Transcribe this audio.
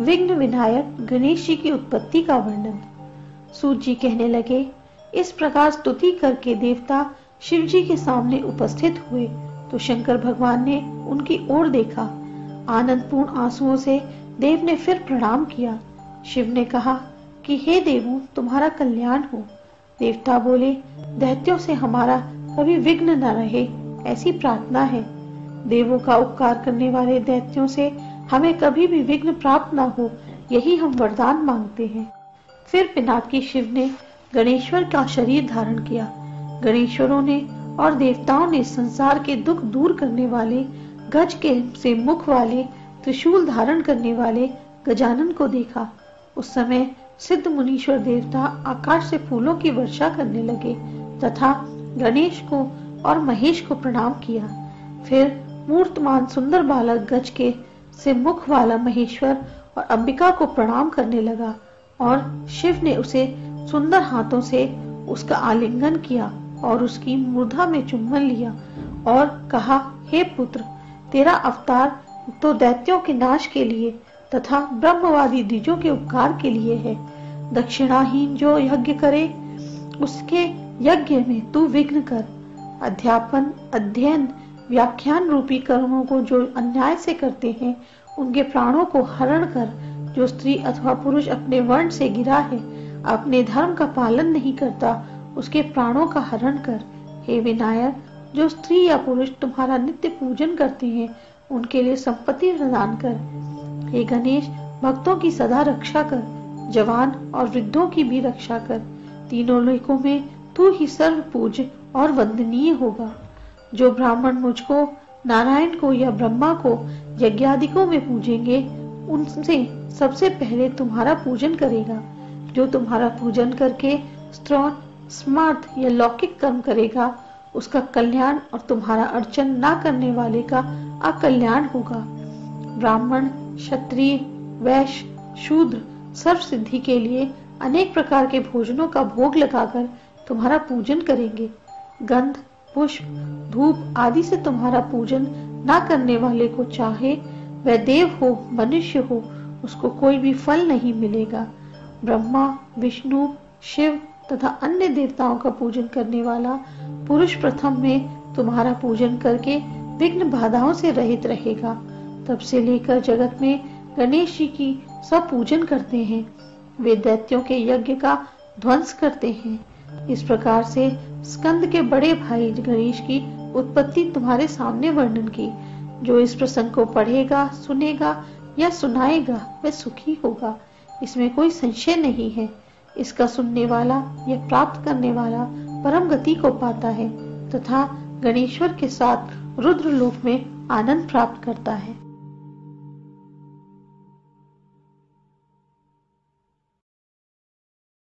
विघ्न विनायक गणेश जी की उत्पत्ति का वर्णन। सूत जी कहने लगे, इस प्रकार स्तुति करके देवता शिव जी के सामने उपस्थित हुए तो शंकर भगवान ने उनकी ओर देखा। आनंदपूर्ण आंसुओं से देव ने फिर प्रणाम किया। शिव ने कहा कि हे देवों, तुम्हारा कल्याण हो। देवता बोले, दैत्यों से हमारा कभी विघ्न न रहे, ऐसी प्रार्थना है। देवों का उपकार करने वाले दैत्यों से हमें कभी भी विघ्न प्राप्त न हो, यही हम वरदान मांगते हैं। फिर पिनाकी शिव ने गणेश्वर का शरीर धारण किया। गणेश्वरों ने और देवताओं ने संसार के दुख दूर करने वाले गज के से मुख वाले त्रिशूल धारण करने वाले गजानन को देखा। उस समय सिद्ध मुनीश्वर देवता आकाश से फूलों की वर्षा करने लगे तथा गणेश को और महेश को प्रणाम किया। फिर मूर्तमान सुंदर बालक गज के से मुख वाला महेश्वर और अंबिका को प्रणाम करने लगा और शिव ने उसे सुंदर हाथों से उसका आलिंगन किया और उसकी मूर्धा में चुम्बन लिया और कहा, हे पुत्र, तेरा अवतार तो दैत्यों के नाश के लिए तथा ब्रह्मवादी द्विजों के उपकार के लिए है। दक्षिणाहीन जो यज्ञ करे उसके यज्ञ में तू विघ्न कर। अध्यापन, अध्ययन, व्याख्यान रूपी कर्मों को जो अन्याय से करते हैं उनके प्राणों को हरण कर। जो स्त्री अथवा पुरुष अपने वर्ण से गिरा है, अपने धर्म का पालन नहीं करता, उसके प्राणों का हरण कर। हे विनायक, जो स्त्री या पुरुष तुम्हारा नित्य पूजन करते हैं उनके लिए संपत्ति प्रदान कर। हे गणेश, भक्तों की सदा रक्षा कर, जवान और वृद्धों की भी रक्षा कर। तीनों लोकों में तू ही सर्व पूज्य और वंदनीय होगा। जो ब्राह्मण मुझको, नारायण को या ब्रह्मा को यज्ञादिकों में पूजेंगे, उनसे सबसे पहले तुम्हारा पूजन करेगा। जो तुम्हारा पूजन करके स्तोत्र, स्मार्थ या लौकिक कर्म करेगा, उसका कल्याण और तुम्हारा अर्चन ना करने वाले का अकल्याण होगा। ब्राह्मण, क्षत्रिय, वैश्य, शूद्र सर्व सिद्धि के लिए अनेक प्रकार के भोजनों का भोग लगाकर तुम्हारा पूजन करेंगे। गंध, पुष्प, धूप आदि से तुम्हारा पूजन ना करने वाले को, चाहे वह देव हो मनुष्य हो, उसको कोई भी फल नहीं मिलेगा। ब्रह्मा, विष्णु, शिव तथा अन्य देवताओं का पूजन करने वाला पुरुष प्रथम में तुम्हारा पूजन करके विघ्न बाधाओं से रहित रहेगा। तब से लेकर जगत में गणेश जी की सब पूजन करते हैं। वे दैत्यों के यज्ञ का ध्वंस करते हैं। इस प्रकार से स्कंद के बड़े भाई गणेश की उत्पत्ति तुम्हारे सामने वर्णन की। जो इस प्रसंग को पढ़ेगा, सुनेगा या सुनाएगा वह सुखी होगा, इसमें कोई संशय नहीं है। इसका सुनने वाला या प्राप्त करने वाला परम गति को पाता है तथा गणेश्वर के साथ रुद्र लोक में आनंद प्राप्त करता है।